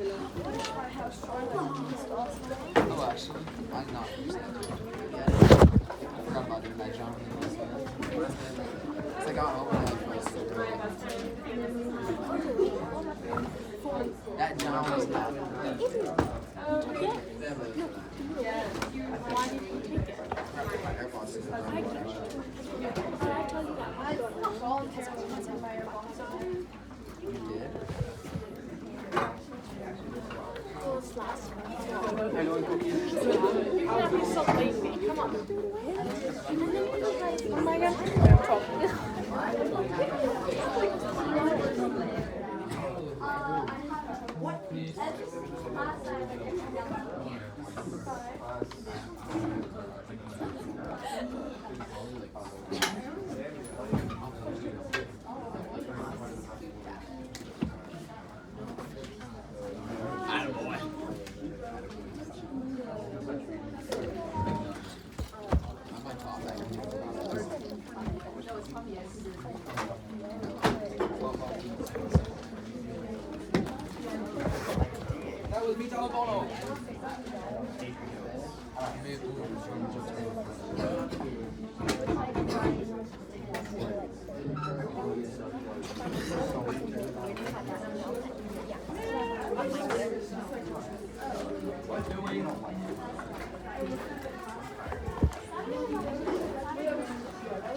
Oh, actually, I'm not using that. I forgot about doing that, John. I got home and I posted it. That John was not. Why did you take it? My AirPods. You did? You're so lazy. Come on. Oh my god. That was me telephone.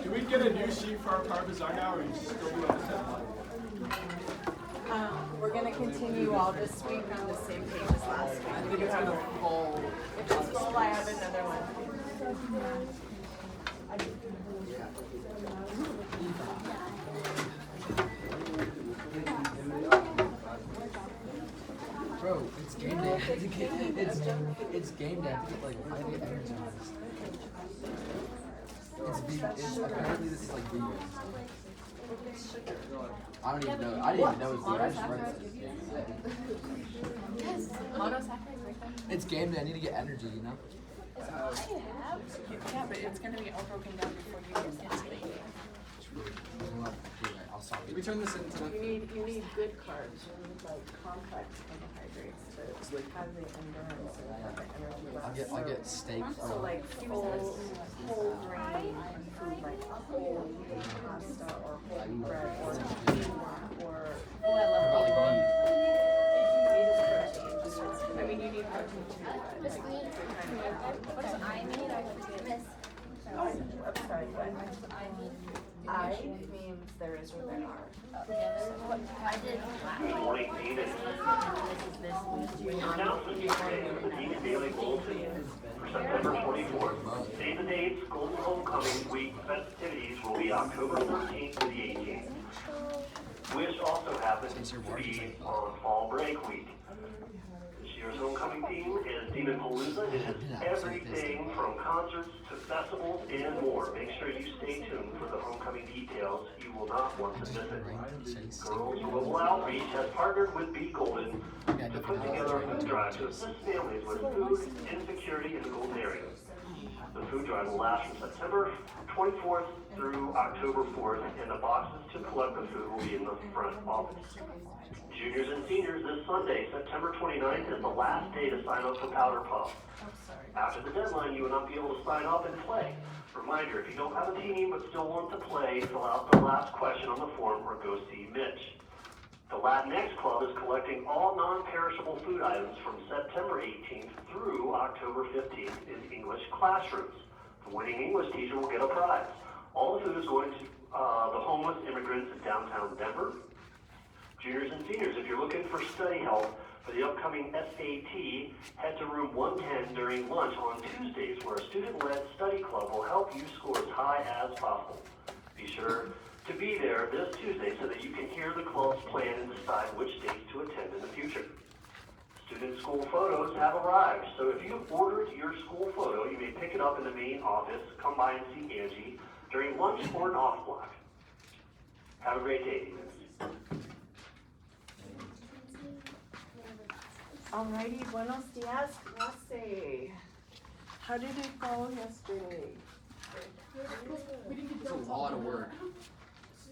Do we get a new sheet for our Parmesan now, or you still do it on the same one? We're going to continue all this week on the same page as last week. We do have a full, if it's full, I have another one. Bro, it's game day. It's game day. I have to get like 5 energy. It's apparently this is like vegan. I don't even know. I didn't even know it was vegan. I just read it. Yes. Monosaccharides right there. It's game day. I need to get energy, you know? Yeah, but it's going to be all broken down before you get into the eating. I'll stop Did we turn this into? You need good carbs. You need like complex carbohydrates to have the endurance and have the energy levels. I'll get steak. So like whole grain food like whole pasta or whole bread or I love I mean you need protein too, but like What does I mean? I miss. oh, I'm sorry, but I means there is or there are. I did Good morning, David. Announcement today for the Demon Daily Bulletin for September 24th. Save the dates, Golden Homecoming Week festivities will be October 13th to the 18th. Which also happens to be on fall break week. This year's homecoming theme is Demon Palooza. It is everything from concerts to festivals and more. Make sure you stay tuned for the homecoming details. You will not want to miss it. Girls Global Outreach has partnered with Be Golden to put together a food drive to assist families with food insecurity in the Golden area. The food drive will last from September 24th through October 4th, and the boxes to collect the food will be in the front office. Juniors and seniors, this Sunday, September 29th, is the last day to sign up for Powder Puff. After the deadline, you will not be able to sign up and play. Reminder, if you don't have a team but still want to play, fill out the last question on the form or go see Mitch. The Latinx Club is collecting all non-perishable food items from September 18th through October 15th in English classrooms. The winning English teacher will get a prize. All the food is going to the homeless immigrants in downtown Denver. Juniors and seniors, if you're looking for study help for the upcoming SAT, head to room 110 during lunch on Tuesdays, where a student-led study club will help you score as high as possible. Be sure to be there this Tuesday so that you can hear the club's plan and decide which dates to attend in the future. Student school photos have arrived, so if you have ordered your school photo, you may pick it up in the main office, come by and see Angie during lunch or an off block. Have a great day, Demons. Alrighty, buenos dias, clase. How did it go yesterday? It's a lot of work.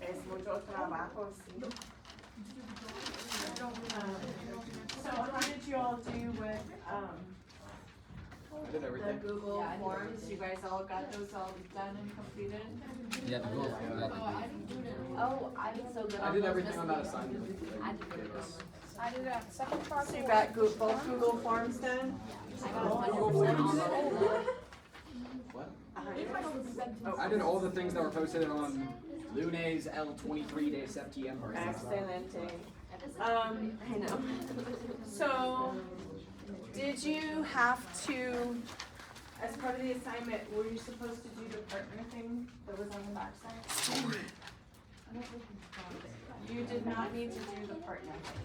Es mucho trabajo, sí. So how did you all do with, I did the everything. Google Forms? You guys all got those all done and completed? Yeah, the Google. Oh, I'm so good I on did those everything on that messages. assignment. I did really good. I did that second part. So you got both Google Forms done? I got a bunch Google of Forms. them. What? Oh, I did all the things that were posted on Lunes L23 de Septiembre. Excelente. I know. So, did you have to, as part of the assignment, were you supposed to do the partner thing that was on the backside? You did not need to do the partner thing.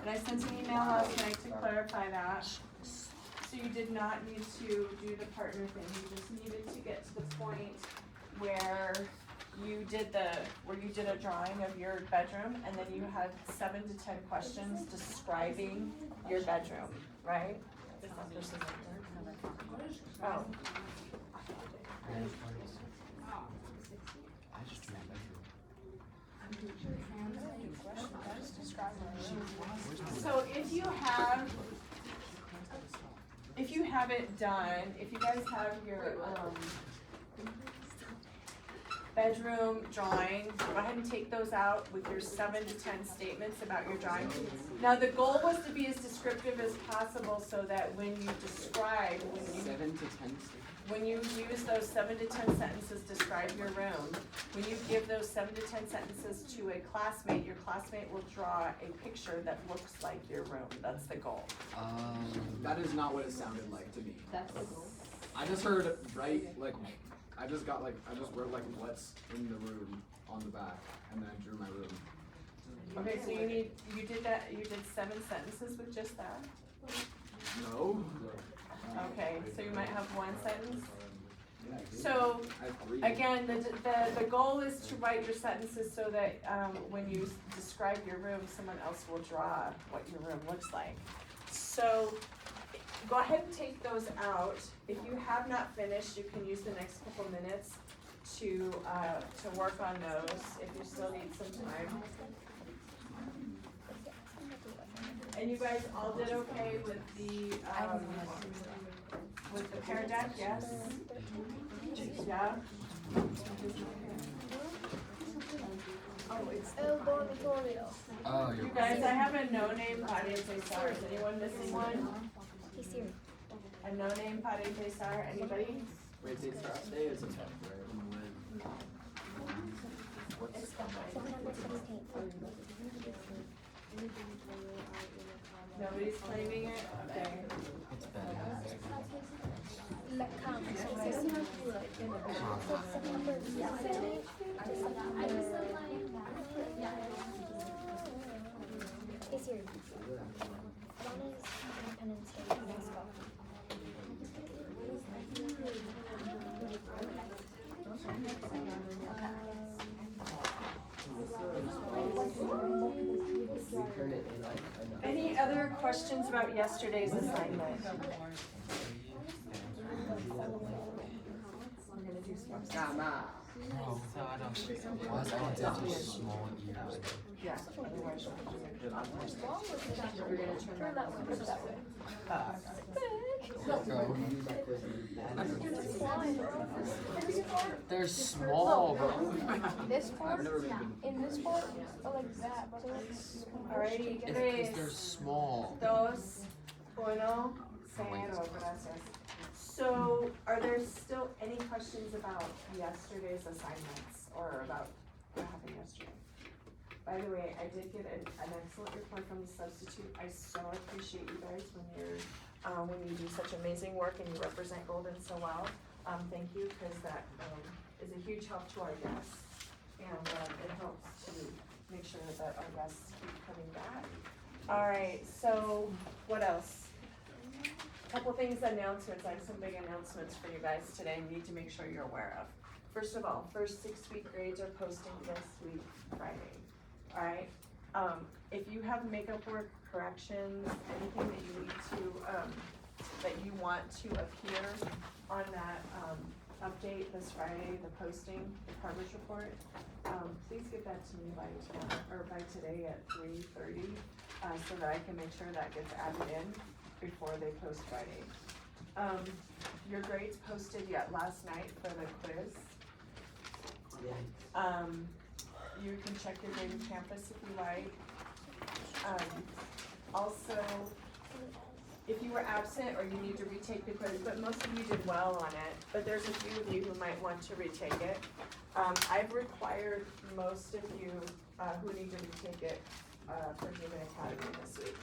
And I sent an email last night to clarify that. So you did not need to do the partner thing, you just needed to get to the point where you did a drawing of your bedroom, and then you had 7 to 10 questions describing your bedroom, right? Oh. I just drew my bedroom. So if you have it done, if you guys have your, bedroom drawing, go ahead and take those out with your 7 to 10 statements about your drawing. Now, the goal was to be as descriptive as possible so that when you describe, 7 to 10. when you use those 7 to 10 sentences, describe your room, when you give those 7 to 10 sentences to a classmate, your classmate will draw a picture that looks like your room. That's the goal. That is not what it sounded like to me. That's the goal. I just heard I just wrote like what's in the room on the back, and then I drew my room. Okay, so you did 7 sentences with just that? No. Okay, so you might have 1 sentence. So, I have 3. again, the goal is to write your sentences so that, when you describe your room, someone else will draw what your room looks like. So, go ahead and take those out. If you have not finished, you can use the next couple minutes to work on those, if you still need some time. And you guys all did okay with the Pear Deck, yes? Yeah? Oh, it's El dormitorio. Oh, You guys, I have a no-name Pariente Sar. Is anyone missing one? He's here. A no-name Pariente Sar, anybody? Wait, take start. Stay is a September 17th. Nobody's claiming it? Okay. it's bad. La cama. September 17th. He's here. One is Independence Day. Let's go. Any other questions about yesterday's assignment? No, I don't do small ears. Yeah, otherwise you're gonna turn that one. They're small, bro. This part, I've never been. in this part, or like that, but it's Alrighty, It's because they're tres, small. dos, uno, cero, gracias. So, are there still any questions about yesterday's assignments, or about what happened yesterday? By the way, I did get an excellent report from the substitute. I so appreciate you guys when you do such amazing work and you represent Golden so well. Thank you, because that, is a huge help to our guests. And, it helps to make sure that our guests keep coming back. Alright, so, what else? Couple things, announcements. I have some big announcements for you guys today, need to make sure you're aware of. First of all, first 6-week grades are posting this week, Friday. Alright, if you have makeup work, corrections, anything that you need to, that you want to appear on that, update this Friday, the posting, the progress report, please get that to me by tomorrow, or by today at 3:30. so that I can make sure that gets added in before they post Friday. Your grades posted yet last night for the quiz. You can check your grade in campus if you like. Also, if you were absent or you need to retake the quiz, but most of you did well on it, but there's a few of you who might want to retake it. I've required most of you, who need to retake it, for Human Academy this week.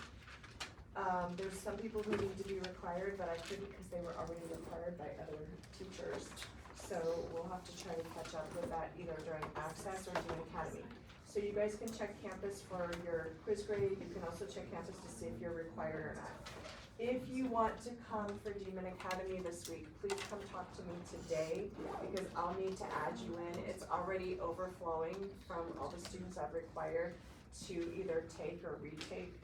There's some people who need to be required, but I couldn't because they were already required by other teachers. So we'll have to try to catch up with that either during Access or Human Academy. So you guys can check campus for your quiz grade. You can also check campus to see if you're required or not. If you want to come for Demon Academy this week, please come talk to me today because I'll need to add you in. It's already overflowing from all the students I've required to either take or retake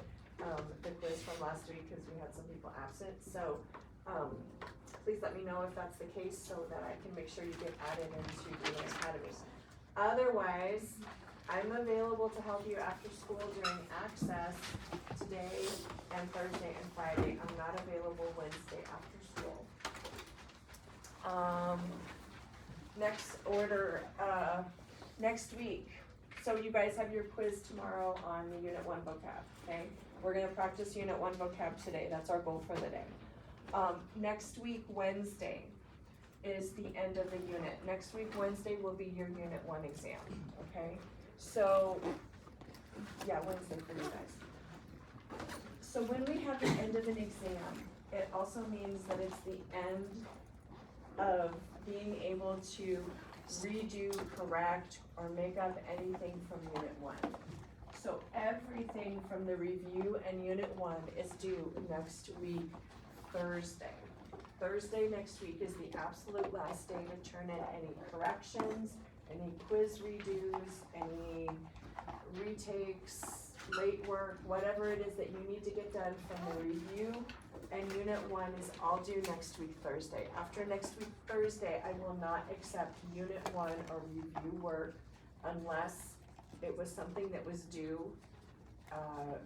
the quiz from last week because we had some people absent. So please let me know if that's the case so that I can make sure you get added into Demon Academy. Otherwise, I'm available to help you after school during Access today and Thursday and Friday. I'm not available Wednesday after school. Next order, next week. So you guys have your quiz tomorrow on the Unit 1 vocab, okay? We're gonna practice Unit 1 vocab today. That's our goal for the day. Next week, Wednesday, is the end of the unit. Next week, Wednesday will be your Unit 1 exam, okay? So, yeah, Wednesday for you guys. So when we have the end of an exam, it also means that it's the end of being able to redo, correct, or make up anything from Unit 1. So everything from the review and Unit 1 is due next week, Thursday. Thursday next week is the absolute last day to turn in any corrections, any quiz redos, any retakes, late work, whatever it is that you need to get done from the review. And Unit 1 is all due next week, Thursday. After next week, Thursday, I will not accept Unit 1 or review work unless it was something that was due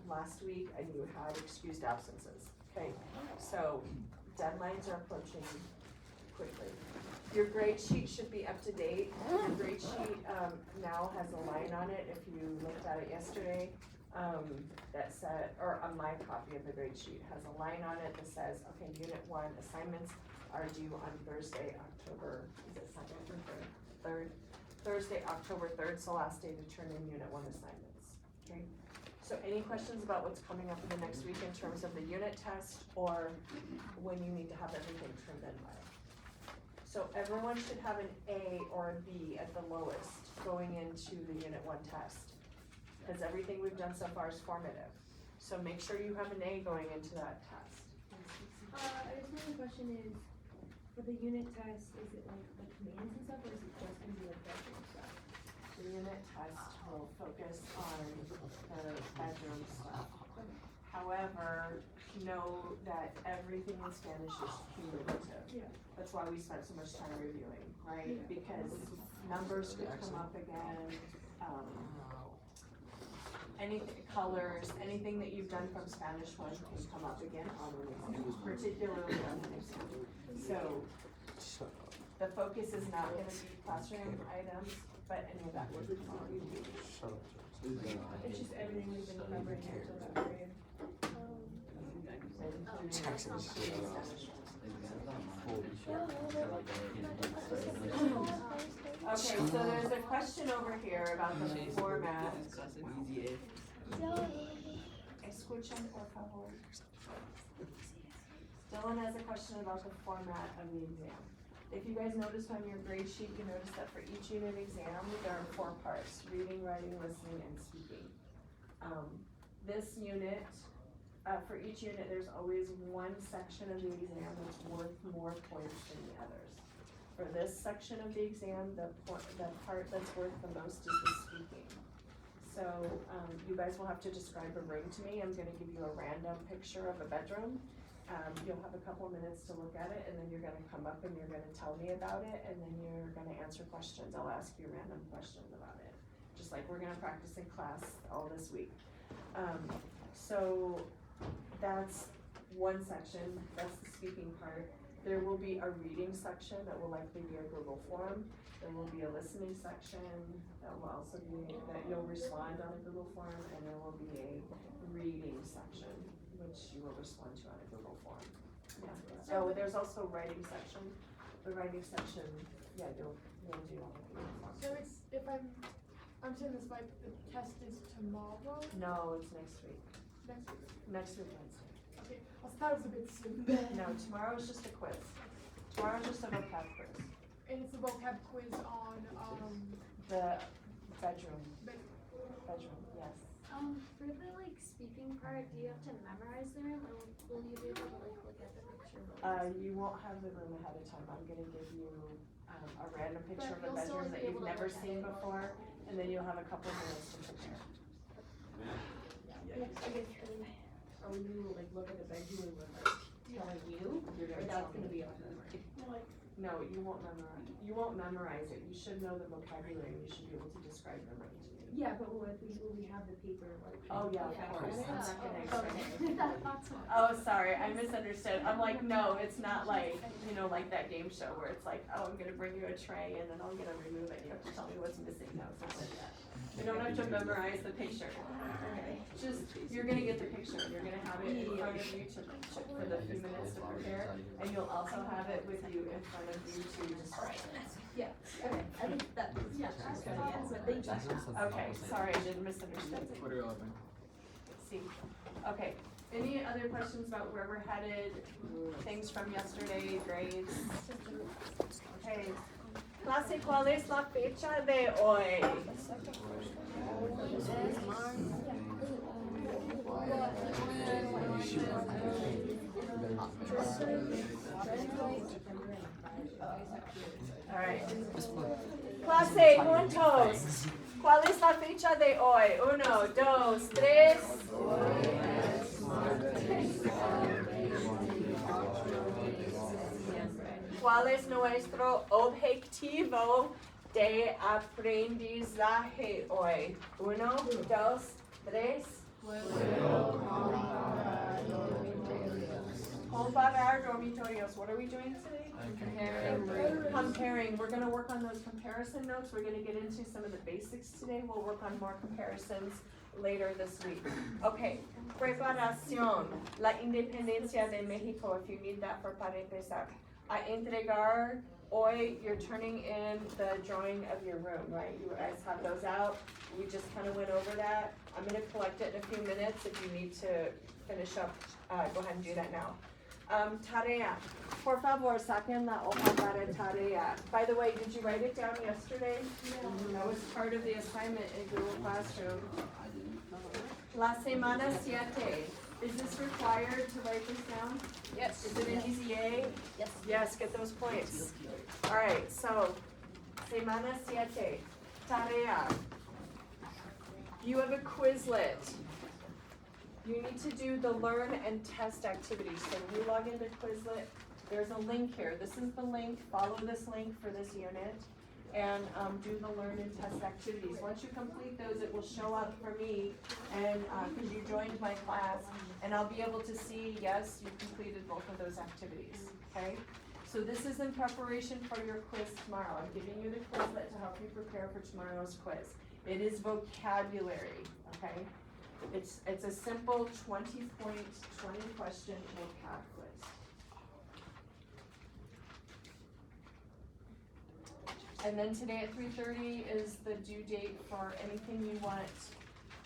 last week and you had excused absences, okay? So deadlines are approaching quickly. Your grade sheet should be up to date. Your grade sheet now has a line on it, if you looked at it yesterday, that said, or on my copy of the grade sheet, has a line on it that says, okay, Unit 1 assignments are due on Thursday, October, is it 2nd or 3rd? Thursday, October 3rd, so last day to turn in Unit 1 assignments, okay? So any questions about what's coming up in the next week in terms of the unit test or when you need to have everything turned in by? So everyone should have an A or a B at the lowest going into the Unit 1 test. Because everything we've done so far is formative. So make sure you have an A going into that test. I guess my question is, for the unit test, is it like the commands and stuff, or is it just gonna be like bedroom stuff? The unit test will focus on the bedroom stuff. However, know that everything in Spanish is cumulative. Yeah. That's why we spent so much time reviewing, right? Yeah. Because numbers could come up again, anything, colors, anything that you've done from Spanish 1 can come up again on an exam, particularly on an exam. So, the focus is not gonna be classroom items, but any of that would be on review. It's just everything we've been covering until that period. Texas. Okay, so there's a question over here about the format. Escuchen, por favor. Dylan has a question about the format of the exam. If you guys notice on your grade sheet, you notice that for each unit exam, there are 4 parts: reading, writing, listening, and speaking. This unit, for each unit, there's always one section of the exam that's worth more points than the others. For this section of the exam, the part that's worth the most is the speaking. So, you guys will have to describe a room to me. I'm gonna give you a random picture of a bedroom. You'll have a couple minutes to look at it, and then you're gonna come up and you're gonna tell me about it, and then you're gonna answer questions. I'll ask you random questions about it, just like we're gonna practice in class all this week. So that's one section, that's the speaking part. There will be a reading section that will likely be a Google form. There will be a listening section that will also be, that you'll respond on a Google form, and there will be a reading section, which you will respond to on a Google form. Yeah. Oh, there's also writing section. The writing section, yeah, you'll do on a Google form. So it's, if I'm saying this right, the test is tomorrow, No, it's next week. next week? Next week Wednesday. Okay, I thought it was a bit soon. No, tomorrow is just a quiz. Tomorrow's just a vocab quiz. And it's a vocab quiz on, The bedroom, but yes. For the like speaking part, do you have to memorize the room, or will you be able to like look at the picture? You won't have the room ahead of time. I'm gonna give you, a random picture of But the you'll still bedroom that be you've able to never look at seen it. before, and then you'll have a couple minutes to prepare. Are we gonna like look at the bedroom and like telling you, You're or gonna that's tell me. gonna be on memory? No, you won't memorize it. You should know the vocabulary, you should be able to describe them right to me. Yeah, but will we have the paper like? Oh, yeah, of Yeah. course. Okay. I'm not gonna explain it. That's Oh, sorry, I misunderstood. I'm like, no, it's not like, like that game show where it's like, oh, I'm gonna bring you a tray and then I'm gonna remove it, you have to tell me what's missing, no, it's not like that. You don't have to memorize the picture. Just, you're gonna get the picture, you're gonna have it in front of you for the few minutes to prepare, and you'll also have it with you in front of you to describe it. Yeah, okay, I think that, yeah, that's good, so thank you. Okay, sorry, I did misunderstand. Twitter 11. See, okay, any other questions about where we're headed, things from yesterday, grades? Okay, clase, ¿cuál es la fecha de hoy? All right. Clase, juntos. ¿Cuál es la fecha de hoy? 1, 2, 3. ¿Cuál es nuestro objetivo de aprendizaje hoy? 1, 2, 3. Comparar dormitorios. What are we doing today? Comparing. We're gonna work on those comparison notes. We're gonna get into some of the basics today. We'll work on more comparisons later this week. Okay. Preparación. La independencia de México, if you need that for para empezar. A entregar. Hoy, you're turning in the drawing of your room, right? You guys have those out. We just kind of went over that. I'm gonna collect it in a few minutes. If you need to finish up, go ahead and do that now. Tarea. Por favor, saquen la hoja para tarea. By the way, did you write it down yesterday? Yeah. That was part of the assignment in Google Classroom. La semana 7. Is this required to write this down? Yes. Is it an easy A? Yes. Yes, get those points. Alright, so, semana 7. Tarea. You have a Quizlet. You need to do the learn and test activities. So when you log into Quizlet, there's a link here. This is the link. Follow this link for this unit. And do the learn and test activities. Once you complete those, it will show up for me, and because you joined my class, and I'll be able to see, yes, you completed both of those activities, okay? So this is in preparation for your quiz tomorrow. I'm giving you the Quizlet to help you prepare for tomorrow's quiz. It is vocabulary, okay? It's a simple 20-point, 20-question vocab quiz. And then today at 3:30 is the due date for anything you want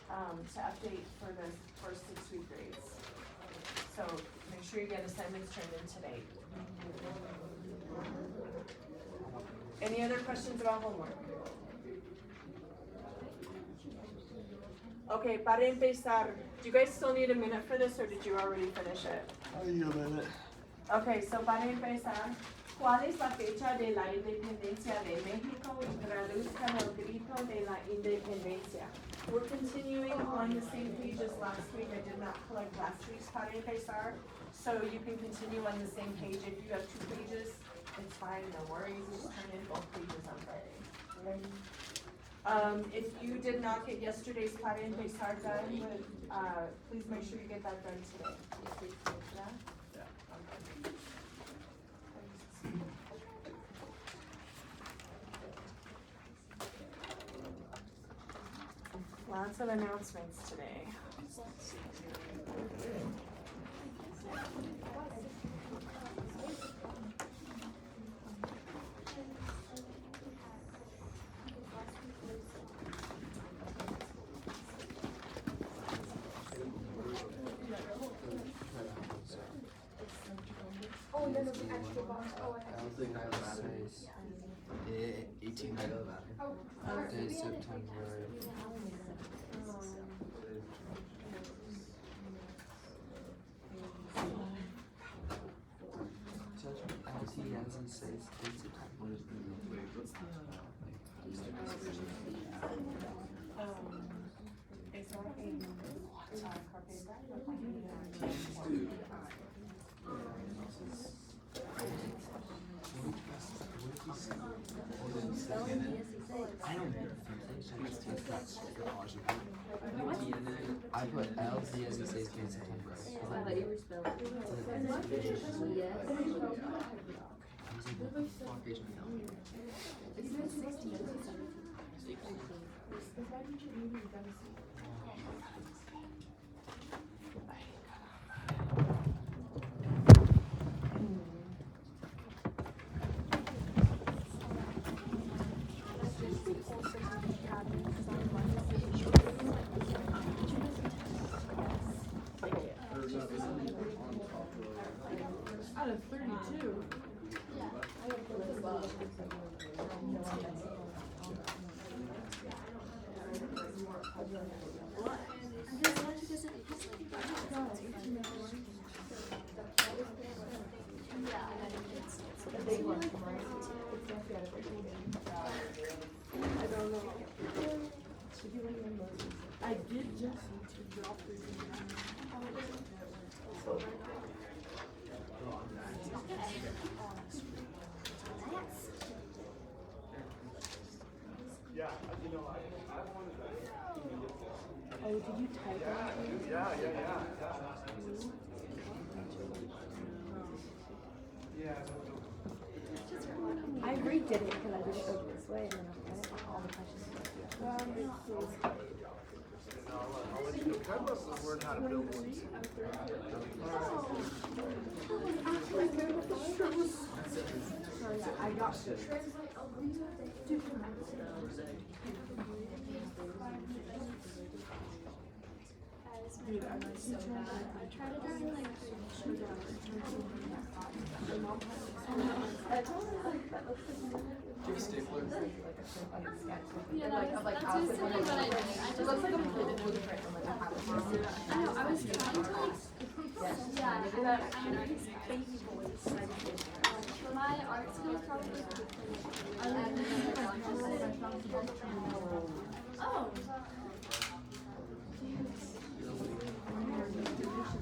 to update for the first 6-week grades. So make sure you get assignments turned in today. Any other questions about homework? Okay, para empezar, do you guys still need a minute for this, or did you already finish it? I need a minute. Okay, so para empezar, ¿cuál es la fecha de la independencia de México? Traduzcan el grito de la independencia. We're continuing on the same page as last week. I did not collect last week's para empezar, so you can continue on the same page. If you have 2 pages, it's fine, no worries. Just turn in both pages on Friday. Okay? If you did not get yesterday's Patty and Pace card done, please make sure you get that done today. Yeah. Lots of announcements today. Oh, and then there's an extra box. Oh, I have. Says 18 days September. LTNZ says 8 September. I don't think I put LTNZ says 8 September. I thought you were spelling. Yes. Out of 32. I did just need to drop the Yeah, you know, I wanted that. Oh, did you type it? Yeah. I redid it because I did it over this way and then all the questions. I'll let you know. Can I love learn how to build one? Sorry, I got it. Dude, I'm so bad. I tried it during like Give a stapler. yeah, that's what I did. I just Looks like a completely different from like a habit. I know, I was trying to like, yeah, I know his baby voice. For my art skills probably. Oh.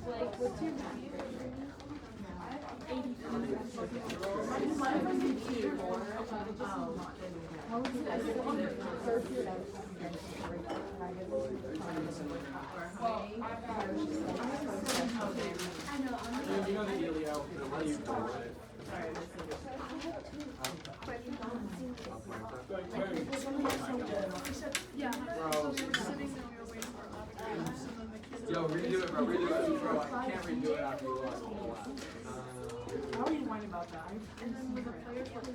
Like, what's your You know the Elio, how do you do it? Yeah. Bro. Yo, redo it, bro. Redo it, bro. I can't redo it after you lost. I always whine about that. And then with the players, I've been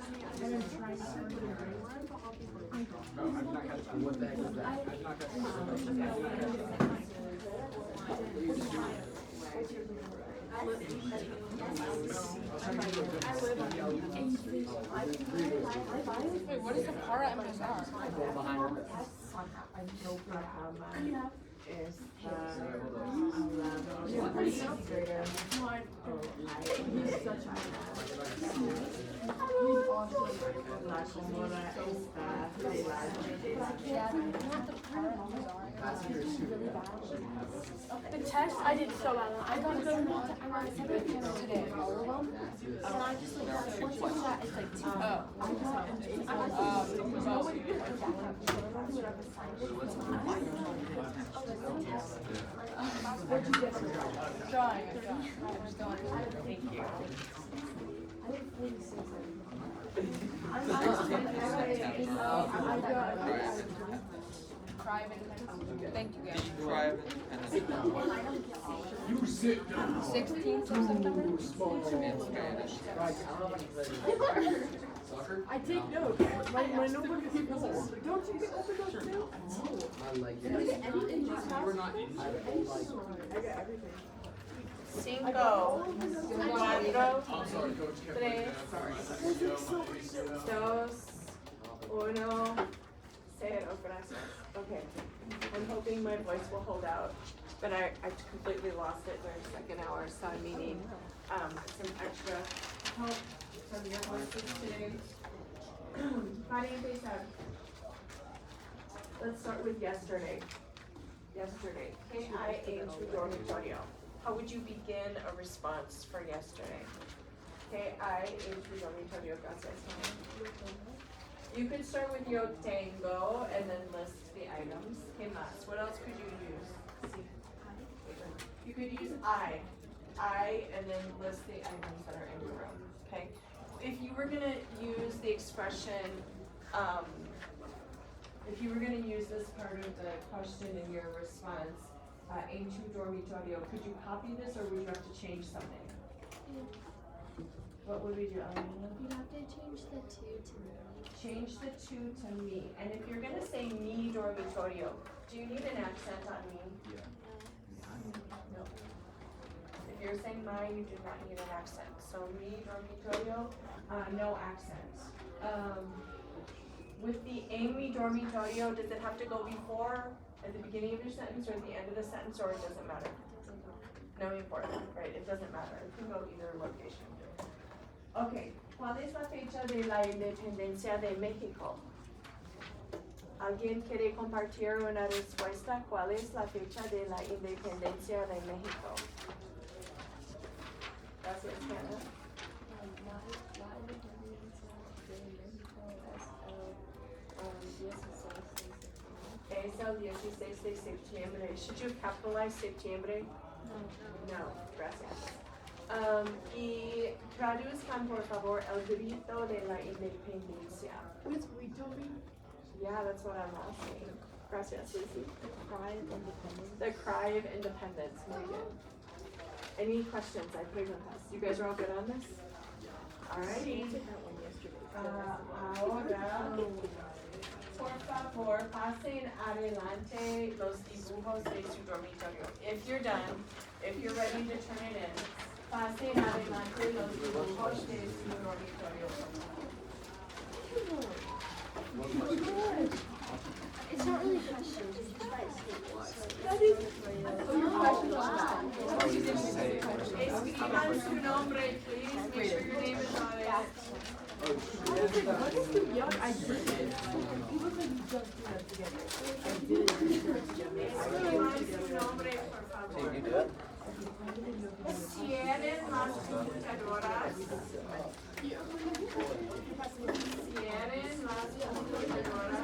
trying to earn the grade one. Bro, I'm not gonna. What the heck is that? I'm not gonna. Wait, what is the para MSR? Is Passing your really bad. The test, I did so bad. I got a 7 today, all of them. And I just like got one thing that is like 2. What'd you get? Drawing. I just don't understand. Thank you. I did 46. Thank you guys. You sit down. 16th of September? And Spanish. Soccer? I take notes. My notebook is full. Don't you get open those too? I like Did I get anything this You were not in. I got everything. Cinco, cuatro, I'm sorry, Coach. Kept tres, like that. dos, uno, cero, gracias. Okay, I'm hoping my voice will hold out, but I completely lost it during second hour, so I'm needing, some extra help from your voices today. Para empezar, let's start with yesterday. Yesterday, KIH dormitorio. How would you begin a response for yesterday? KIH dormitorio, gracias. You could start with yo tengo and then list the items. ¿Qué más? What else could you use? You could use I and then list the items that are in the room, okay? If you were gonna use the expression, if you were gonna use this part of the question in your response, en tu dormitorio, could you copy this or would you have to change something? What would we do, Elena? You'd have to change the 2 to me. Change the 2 to me. And if you're gonna say mi dormitorio, do you need an accent on me? No. If you're saying my, you do not need an accent. So mi dormitorio, no accent. With the en mi dormitorio, does it have to go before, at the beginning of your sentence or at the end of the sentence, or it doesn't matter? No important, right? It doesn't matter. It can go either location. Okay, ¿cuál es la fecha de la independencia de México? ¿Alguien quiere compartir una respuesta? ¿Cuál es la fecha de la independencia de México? Gracias, Hannah. Es el 16 de septiembre. Should you capitalize septiembre? No, gracias. Y traduzcan por favor el grito de la independencia. What's grito mean? Yeah, that's what I'm asking. Gracias, Lucy. Cry of independence. The cry of independence, very good. Any questions? I preguntas. You guys are all good on this? Alrighty. Ahora, por favor, pasen adelante los dibujos de su dormitorio. If you're done, if you're ready to turn it in, pasen adelante los dibujos de su dormitorio. It's not really questions, it's just like statements. Escriban su nombre, please. Make sure your name is on it. What is the young? I did it. You look like you just threw that together. I did it. Escriban su nombre, por favor. You do it? Cierren las computadoras. Cierren las computadoras.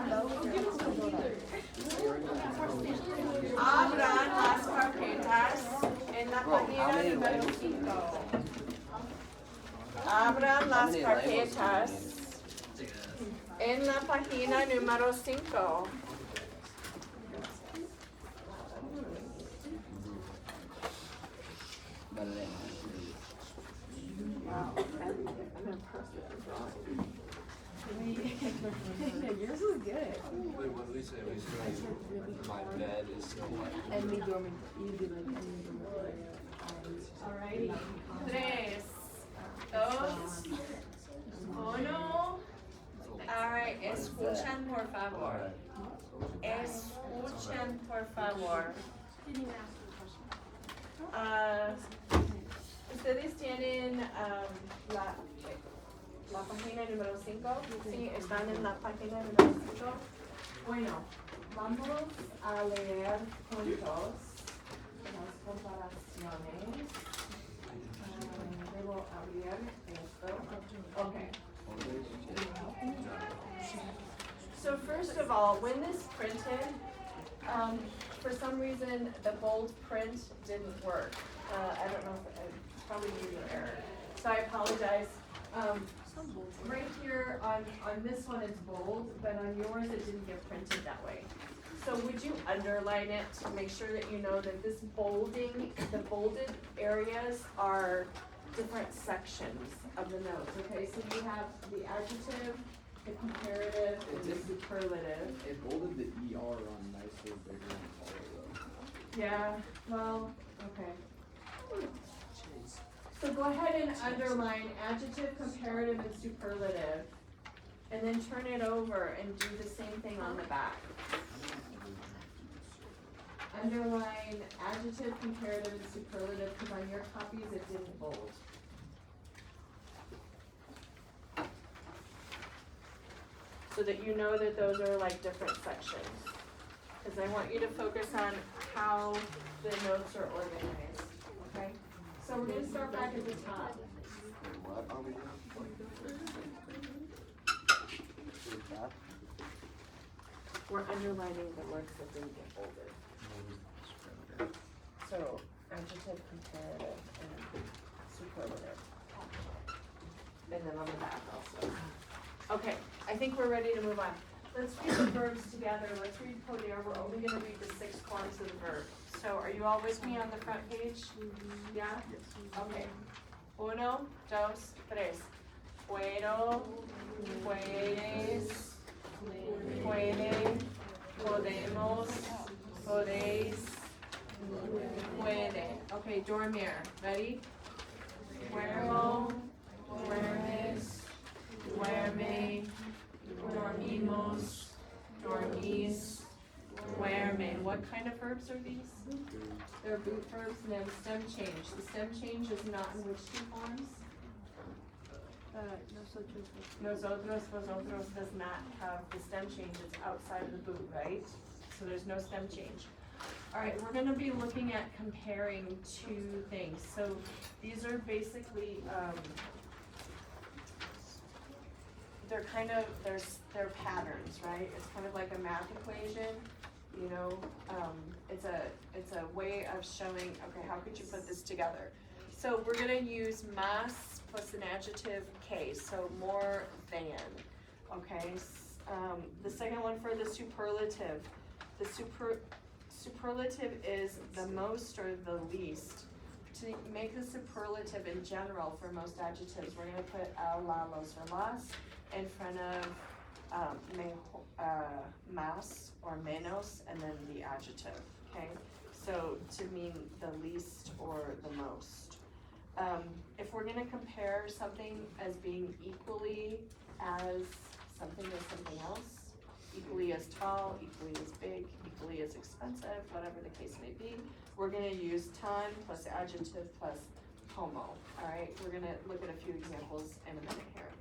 Abran las carpetas en la página número 5. Abran las carpetas en la página número 5. Wow, I'm impressed with your drawing. Yours is good. Wait, what did we say? We said my bed is still like. And me dorming. You do like and me dorming. Alrighty. 3, 2, 1. Alright, escuchan por favor. Escuchan por favor. Didn't even ask the question. Ustedes tienen la página número 5. Sí, están en la página número 5. Bueno, vamos a leer juntos las comparaciones. Debo abrir esto. Okay. So first of all, when this printed, for some reason the bold print didn't work. I don't know if probably user error. So I apologize. Right here on this one it's bold, but on yours it didn't get printed that way. So would you underline it to make sure that you know that this bolding, the bolded areas are different sections of the notes, okay? So you have the adjective, the comparative, and the superlative. It bolded the ER on nicer, bigger, and taller though. Yeah, well, okay. So go ahead and underline adjective, comparative, and superlative. And then turn it over and do the same thing on the back. Underline adjective, comparative, and superlative, because on your copies it didn't bold. So that you know that those are like different sections. Because I want you to focus on how the notes are organized, okay? So we're gonna start back at the top. What are we doing? We're underlining the words that didn't get bolded. So adjective, comparative, and superlative. And then on the back also. Okay, I think we're ready to move on. Let's read the verbs together. Let's read Poder. We're only gonna read the 6 forms of the verb. So are you all with me on the front page? Yeah? Okay. Uno, dos, tres. Puedo, puedes, puede, podemos, podéis, puede. Okay, dormir. Ready? Duermo, duermes, duerme, dormimos, dormís, duermen. What kind of verbs are these? They're boot verbs and they have a stem change. The stem change is not in which 2 forms? Nosotros, vosotros does not have the stem change. It's outside of the boot, right? So there's no stem change. All right, we're gonna be looking at comparing 2 things. So these are basically, they're kind of, they're patterns, right? It's kind of like a math equation, you know? It's a way of showing, okay, how could you put this together? So we're gonna use más plus an adjective case, so more than, okay? The second one for the superlative. The superlative is the most or the least. To make the superlative in general for most adjectives, we're gonna put el, la, los, or las in front of más or menos, and then the adjective, okay? So to mean the least or the most. If we're gonna compare something as being equally as something else, equally as tall, equally as big, equally as expensive, whatever the case may be, we're gonna use tan plus adjective plus como, all right? We're gonna look at a few examples in a minute here.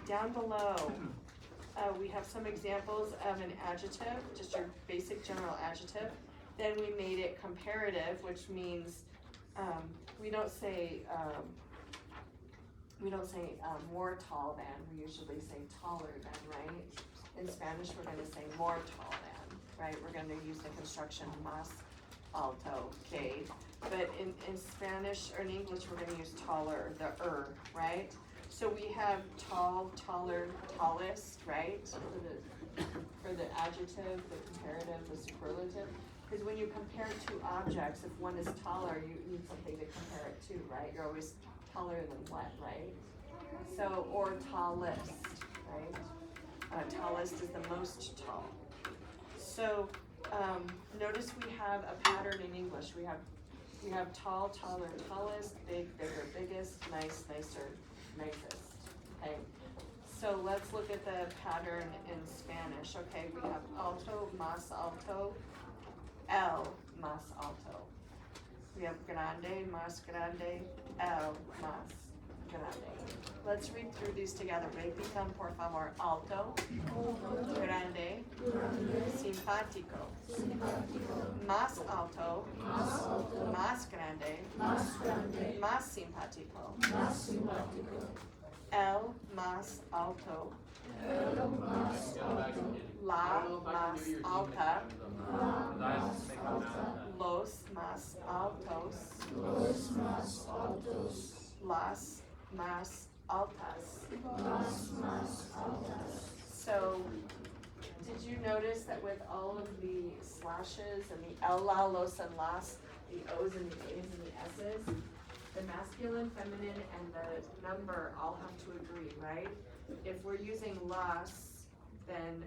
Down below, we have some examples of an adjective, just your basic general adjective. Then we made it comparative, which means we don't say more tall than, we usually say taller than, right? In Spanish, we're gonna say more tall than, right? We're gonna use the construction más alto, que. But in Spanish or in English, we're gonna use taller, the right? So we have tall, taller, tallest, right? For the adjective, the comparative, the superlative. Because when you compare 2 objects, if one is taller, you need something to compare it to, right? You're always taller than what, right? So, or tallest, right? Tallest is the most tall. So, notice we have a pattern in English. We have tall, taller, tallest, big, bigger, biggest, nice, nicer, nicest, okay? So let's look at the pattern in Spanish, okay? We have alto, más alto, el, más alto. We have grande, más grande, el, más grande. Let's read through these together. Repitan, por favor. Alto, grande, simpático. Más alto, más grande, más simpático. El más alto, la más alta, los más altos, las más altas. So, did you notice that with all of the slashes and the el, la, los, and las, the O's and the A's and the S's, the masculine, feminine, and the number all have to agree, right? If we're using las, then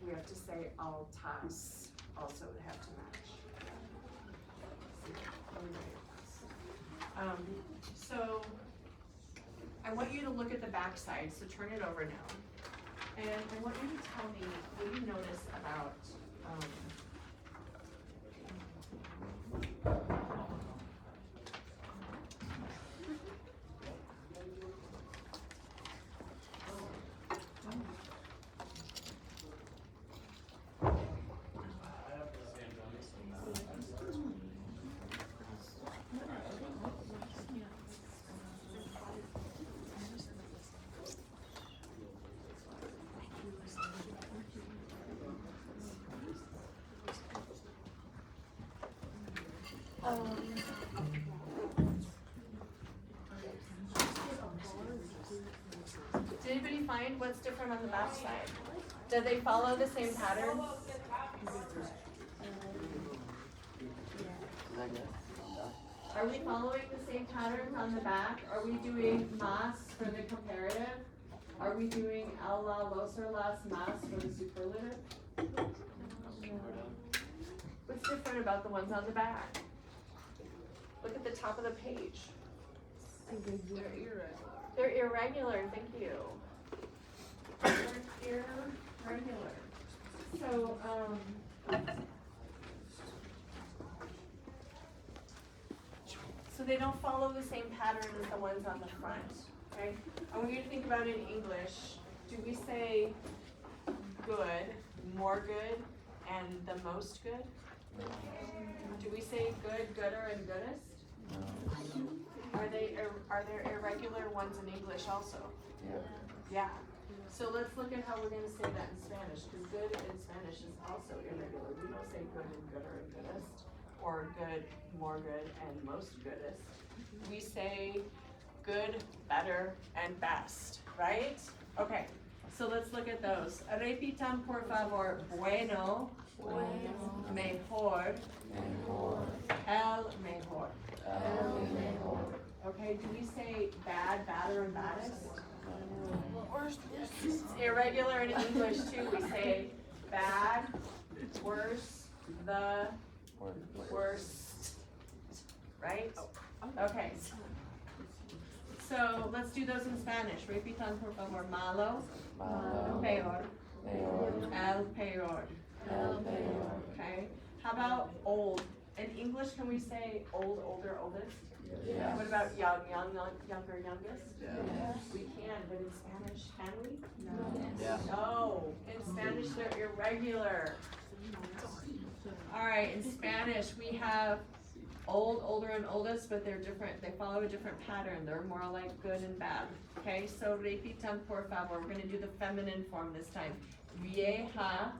we have to say altas, also would have to match. So, I want you to look at the back side, so turn it over now. And I want you to tell me what you notice about, did anybody find what's different on the back side? Do they follow the same pattern? Are we following the same patterns on the back? Are we doing mas for the comparative? Are we doing el, la, los, or las, mas for the superlative? What's different about the ones on the back? Look at the top of the page. They're irregular, thank you. They're irregular. So, so they don't follow the same pattern as the ones on the front, okay? I want you to think about it in English. Do we say good, more good, and the most good? Do we say good, gooder, and goodest? Are there irregular ones in English also? Yeah. So let's look at how we're gonna say that in Spanish, because good in Spanish is also irregular. We don't say good and gooder and goodest, or good, more good, and most goodest. We say good, better, and best, right? Okay, so let's look at those. Repitan por favor, bueno, mejor, el mejor. Okay, do we say bad, badder, and baddest? It's irregular in English too. We say bad, worse, the worst, right? Okay. So let's do those in Spanish. Repitan por favor. Malo, peor, el peor. Okay. How about old? In English, can we say old, older, oldest? Yeah. What about young, younger, youngest? Yeah. We can, but in Spanish, can we? No. Yeah. No. In Spanish, they're irregular. All right, in Spanish, we have old, older, and oldest, but they're different. They follow a different pattern. They're more like good and bad. Okay, so repitan por favor. We're going to do the feminine form this time. Vieja.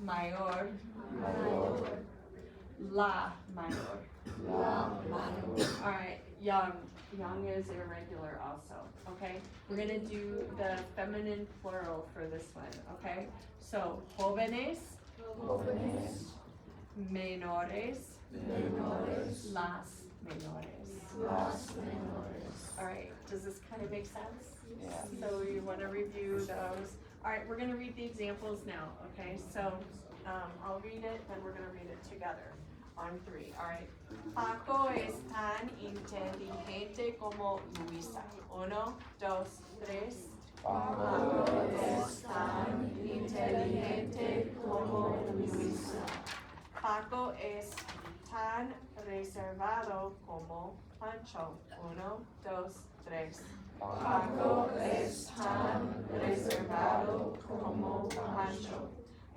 Mayor. La mayor. Alright, young. Young is irregular also, okay? We're gonna do the feminine plural for this one, okay? So, jóvenes, menores, las menores. Alright, does this kind of make sense? Yeah. So you wanna review those? Alright, we're gonna read the examples now, okay? So, I'll read it, then we're gonna read it together on 3, alright? Paco es tan inteligente como Luisa. 1, 2, 3. Paco es tan inteligente como Luisa. Paco es están reservado como Pancho. 1, 2, 3. Paco está reservado como Pancho.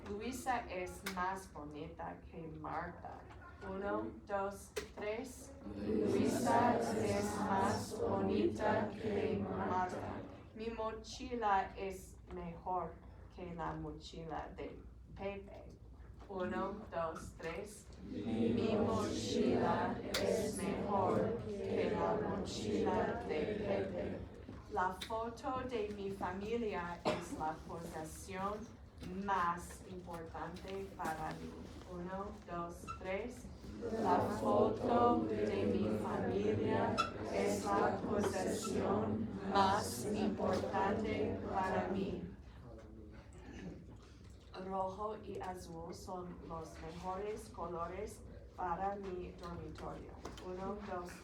Luisa es más bonita que Marta. 1, 2, 3. Luisa es más bonita que Marta. Mi mochila es mejor que la mochila de Pepe. 1, 2, 3. Mi mochila es mejor que la mochila de Pepe. La foto de mi familia es la posesión más importante para mí. 1, 2, 3. La foto de mi familia es la posesión más importante para mí. Rojo y azul son los mejores colores para mi dormitorio. 1, 2,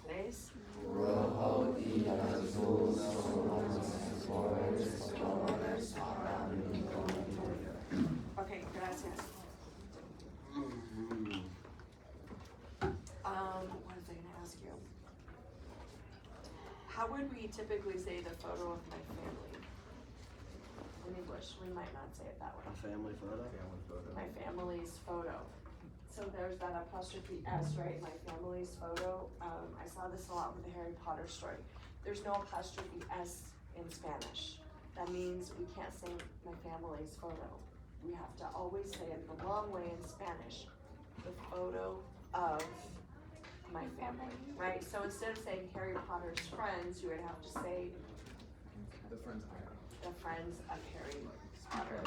3. Rojo y azul son los mejores colores para mi dormitorio. Okay, gracias. What was I gonna ask you? How would we typically say the photo of my family? In English, we might not say it that way. A family photo? My family's photo. So there's that apostrophe S, right? My family's photo. I saw this a lot with the Harry Potter story. There's no apostrophe S in Spanish. That means we can't say my family's photo. We have to always say it the long way in Spanish. The photo of my family, right? So instead of saying Harry Potter's friends, you would have to say The friends I have. the friends of Harry Potter.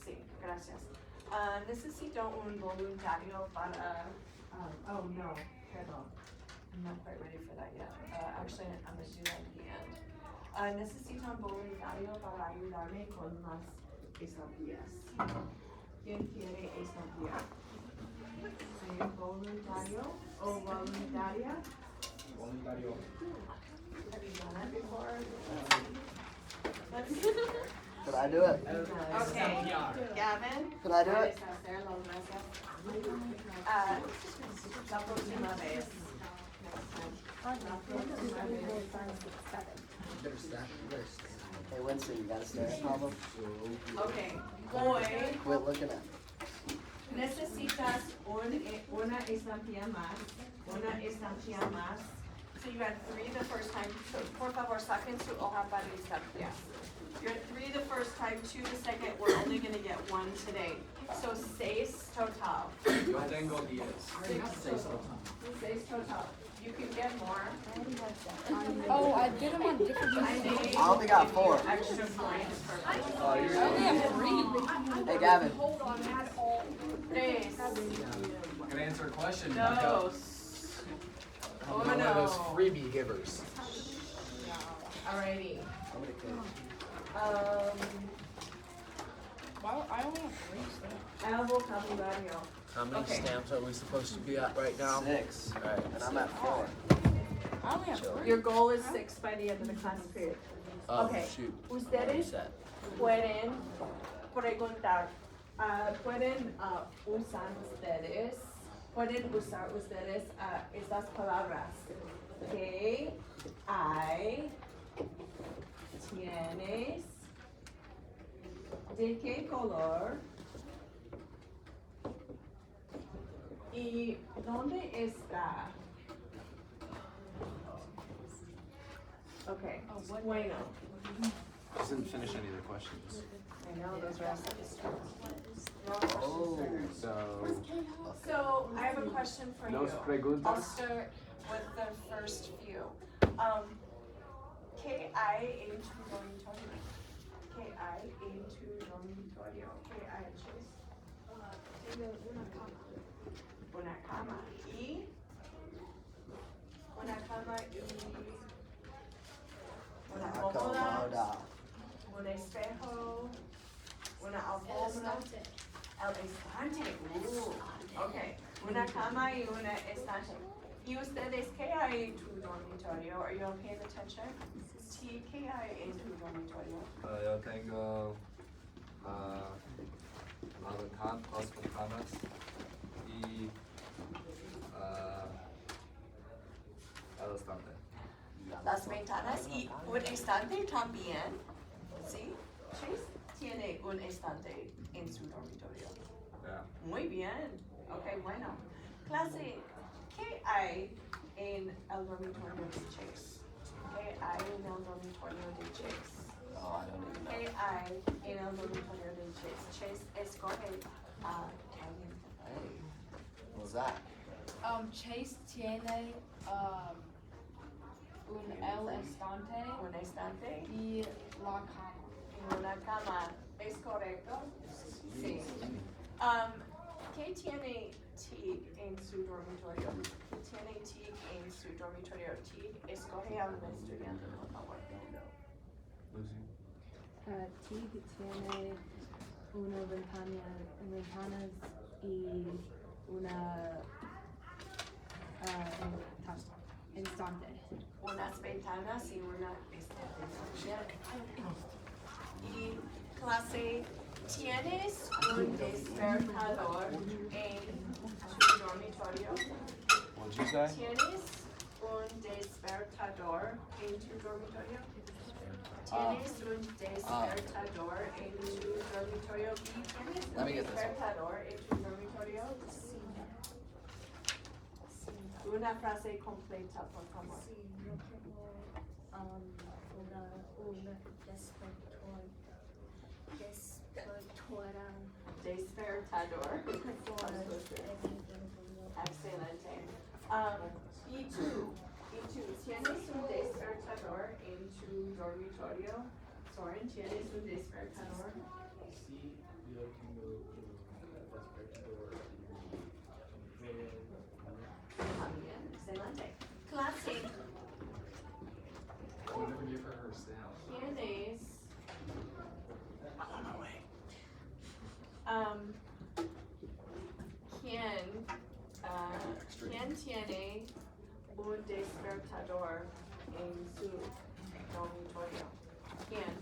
Sí, gracias. Necesito un voluntario para, oh no, perdón. I'm not quite ready for that yet. Actually, I'm gonna do that at the end. Necesito un voluntario para ayudarme con las estampillas. ¿Quién quiere estampillar? Sí, voluntario o voluntaria? Voluntario. Have you done that before? Let's Could I do it? Okay, Gavin. Could I do it? Puedes hacerlo, gracias. La próxima vez. La próxima vez. Better stack, better stack. Hey, Winston, you got a staring problem? Okay, voy. Quit looking at me. Necesitas una estampilla más. Una estampilla más. So you had 3 the first time. So, por favor, saquen su hoja para estampillas. You had 3 the first time, 2 the second. We're only gonna get 1 today. So 6 total. Yo tengo 10. 6 total. You can get more. Oh, I did them on different I need I only got 4. extra points for Oh, you're I only have 3. Hey, Gavin. Hold on, add all. tres, Can I answer a question? dos. I'm one of those freebie givers. Alrighty. How many kids? Well, I only have 3 stamps. El vocabulario. How many Okay. stamps are we supposed to be at right now? 6. Alright. And I'm at 4. I only have 3. Your goal is 6 by the end of the class period. Oh, Okay. shoot. Ustedes Set. pueden preguntar, pueden usar ustedes estas palabras. ¿Qué hay? ¿Tienes? ¿De qué color? ¿Y dónde está? Okay, bueno. Just didn't finish any of the questions. I know, those are Oh. So, I have a question for you. Nos preguntas. I'll start with the first few. ¿Qué hay en tu dormitorio? ¿Qué hay en tu dormitorio? ¿Qué hay, Chase? Tengo una cama. Una cama y una cómoda, Acomoda. un espejo, una alfombra. El estante. Okay. Una cama y una estante. ¿Y ustedes qué hay en tu dormitorio? Are you all paying attention? Sí, ¿qué hay en tu dormitorio? Yo tengo las ventanas y El estante. Las ventanas y un estante también. ¿Sí? Chase tiene un estante en su dormitorio. Yeah. Muy bien. Ok, bueno. Clase, ¿qué hay en el dormitorio de Chase? ¿Qué hay en el dormitorio de Chase? Oh, I don't even know. ¿Qué hay en el dormitorio de Chase? Chase escoge a alguien. Hey, what was that? Chase tiene un el estante Un estante y la cama. y una cama. ¿Es correcto? Sí. ¿Qué tiene Teague en su dormitorio? ¿Qué tiene Teague en su dormitorio? Teague, escoge a un estudiante, por favor. Teague tiene una ventanas y una instante. Unas ventanas y una estante. Y clase, ¿tienes un despertador en tu dormitorio? What'd you say? ¿Tienes un despertador en tu dormitorio? ¿Tienes un despertador en tu dormitorio? ¿Tienes Let un me get this one. despertador en tu dormitorio? Una frase completa, por favor. yo tengo una Despertador. Excelente. ¿Y tú? ¿Tienes un despertador en tu dormitorio? Soren, ¿tienes un despertador? Sí, yo tengo un despertador También, excelente. Clase, What did we give her her stamp? ¿tienes? ¿Quién tiene un despertador en su dormitorio? ¿Quién?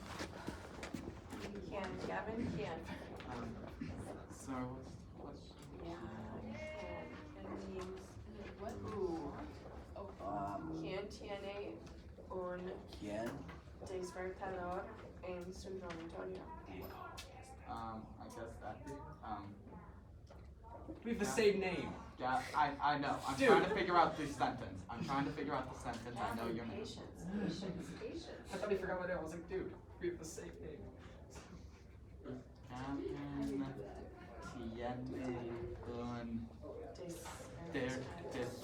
Gavin, ¿quién? Sorry, what's the question? It means who. ¿Quién tiene un ¿Quién? despertador en su dormitorio? I guess that dude. We have the same name. Yeah, I know. I'm Dude. trying to figure out the sentence. I'm trying to figure out the sentence. I know your name. Patience. I thought he forgot my name. I was like, dude, we have the same name. Gavin tiene un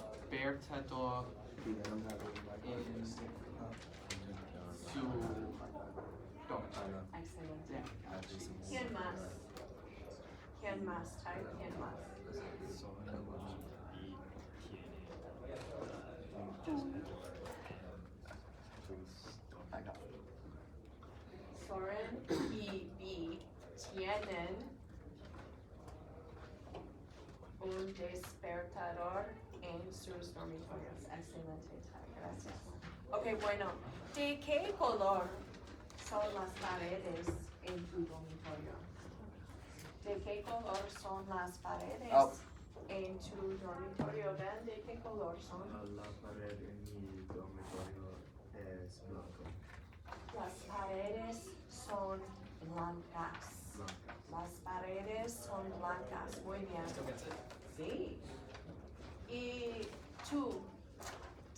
despertador en su dormitorio. Excelente. Yeah. ¿Quién más? ¿Quién más? Ty? ¿Quién más? I got Soren y B tienen un despertador en sus dormitorios. Excelente, Ty. Gracias. Ok, bueno. ¿De qué color son las paredes en tu dormitorio? ¿De qué color son las paredes Oh. en tu dormitorio? Ben, ¿de qué color son? La pared en mi dormitorio es blanco. Las paredes son blancas. Las paredes son blancas. Muy bien. Still gets it. Sí. ¿Y tú?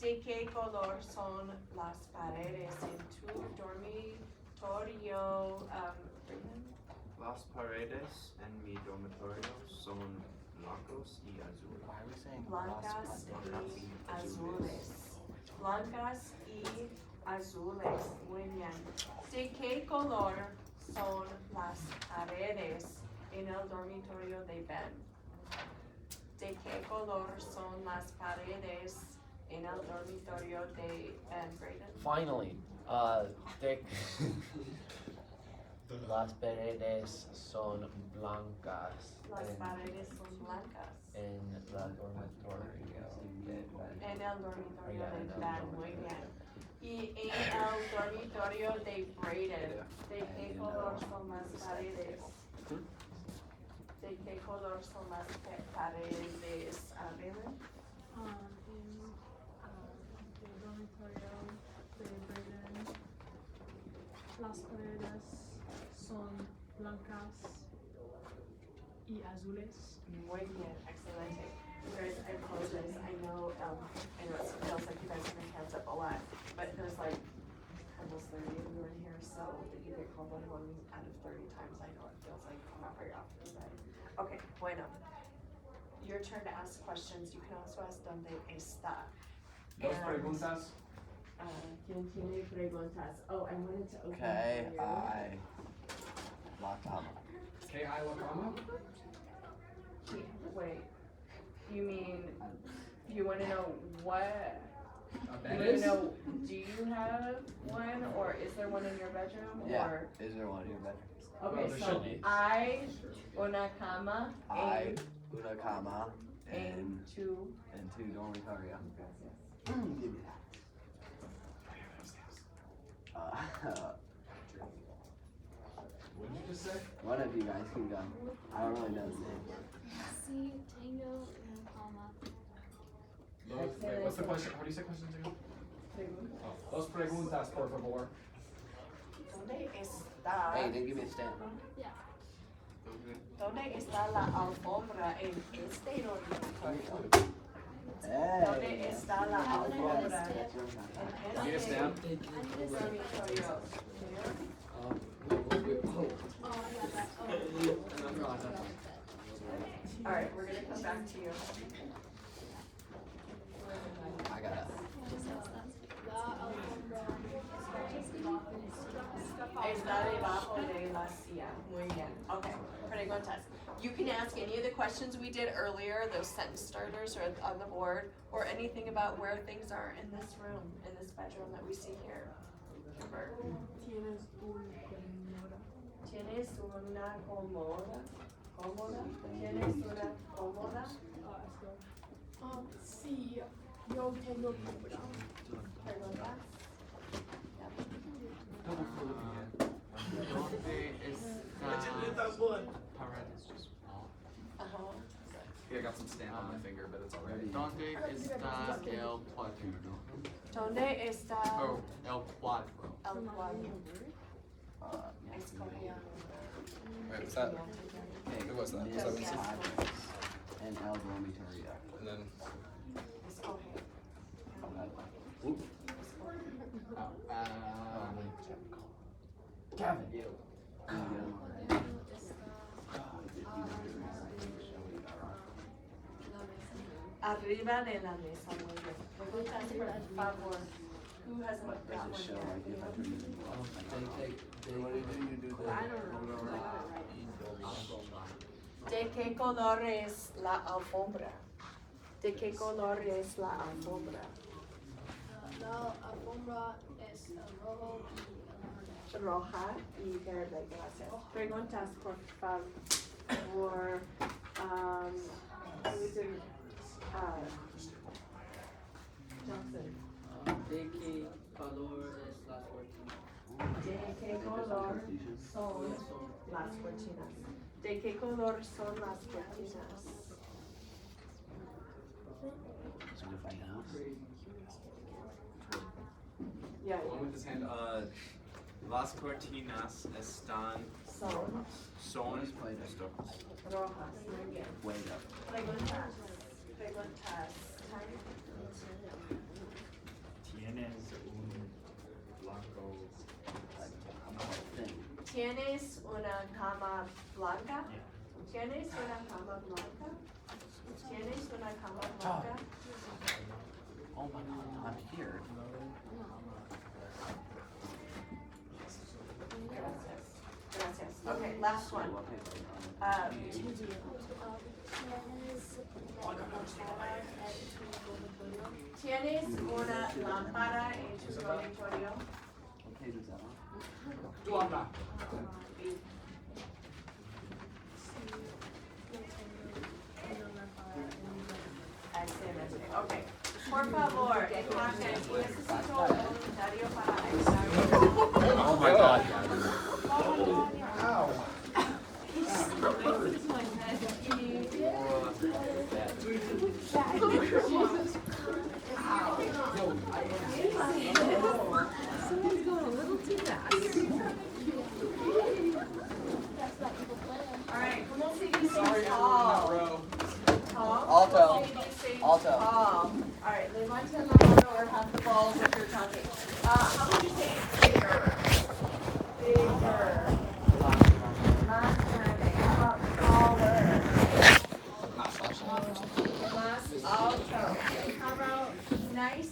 ¿De qué color son las paredes en tu dormitorio? Brennan? Las paredes en mi dormitorio son blancos y azules. Why are we saying Blancas blancas y azules. Blancas y azules. Muy bien. ¿De qué color son las paredes en el dormitorio de Ben? ¿De qué color son las paredes en el dormitorio de Ben, Brayden? Finally, las paredes son blancas Las paredes son blancas. en la dormitorio de Ben. En el dormitorio de Ben, muy bien. Y en el dormitorio de Brayden, ¿de qué color son las paredes? ¿De qué color son las paredes, Bailey? El dormitorio de Braden, las paredes son blancas y azules. Muy bien, excelente. You guys, I apologize, I know it feels like you guys have been hands up a lot, but there's like almost 30 of you in here, so if you get called on 1 out of 30 times, I know it feels like not very often, but, okay, bueno. Your turn to ask questions, you can also ask donde está. Dos And, preguntas. ¿Quién tiene preguntas? Oh, I wanted to open Okay, for you. La Cama. K.I. La Cama? Wait, you mean, you wanna know what? A You bed wanna is? know, do you have one, or is there one in your bedroom, Yeah. or? Is there one in your bedroom? Okay, there so should be. I, una cama, I, una cama, en and tu. two dormitorio. Give me that. What did you just say? One of you guys can go. I don't really know his name. C, Tango, and Palma. Wait, what's the question? How do you say questions again? Oh, dos preguntas, por favor. ¿Dónde está? Hey, they give me a stamp. ¿Dónde está la alfombra en este dormitorio? Hey. ¿Dónde está la alfombra That's your time. en Need a este stamp? dormitorio? Alright, we're gonna come back to you. I got it. Está debajo de la silla. Muy bien. Okay, preguntas. You can ask any of the questions we did earlier, those sentence starters are on the board, or anything about where things are in this room, in this bedroom that we see here. Kimber. ¿Tienes una cómoda? ¿Cómoda? ¿Tienes una cómoda? Sí, yo tengo cómoda. ¿Preguntas? ¿Dónde está? Paredes just wall. Uh-huh. Yeah, I got some stamp on my finger, but it's alright. ¿Dónde está el cuadro? ¿Dónde está Oh, el cuadro. el cuadro? Yeah. Escogido. Wait, was that? Okay, Who was that? Miss Was that Vincent? Padres and El Dormitorio. And then, Escogido. Gavin. Arriba de la mesa, muy bien. Preguntas, por favor. Who hasn't got Does one it show yet? like if I turn it into What do you do the? I don't know. ¿De qué color es la alfombra? ¿De qué color es la alfombra? La alfombra es rojo y Roja y verde, gracias. Preguntas, por favor. Johnson. ¿De qué color es las cortinas? ¿De qué color son las cortinas? ¿De qué color son las cortinas? So if I know. Yeah, the one with his hand up. Las cortinas están son rojas, muy bien. Wait up. Preguntas, preguntas. Tienes un blanco. Thing. ¿Tienes una cama blanca? ¿Tienes una cama blanca? ¿Tienes una cama blanca? Oh my god, I'm here. Gracias. Okay, last one. ¿Tienes una lámpara en tu dormitorio? What page is that on? Tu habla. Excelente. Okay. Por favor, entonces, necesito un voluntario para ayudar. Oh my god. Ow. off the balls if you're talking. How would you say bigger? Bigger. Más grande. How about taller? Más alto. How about nice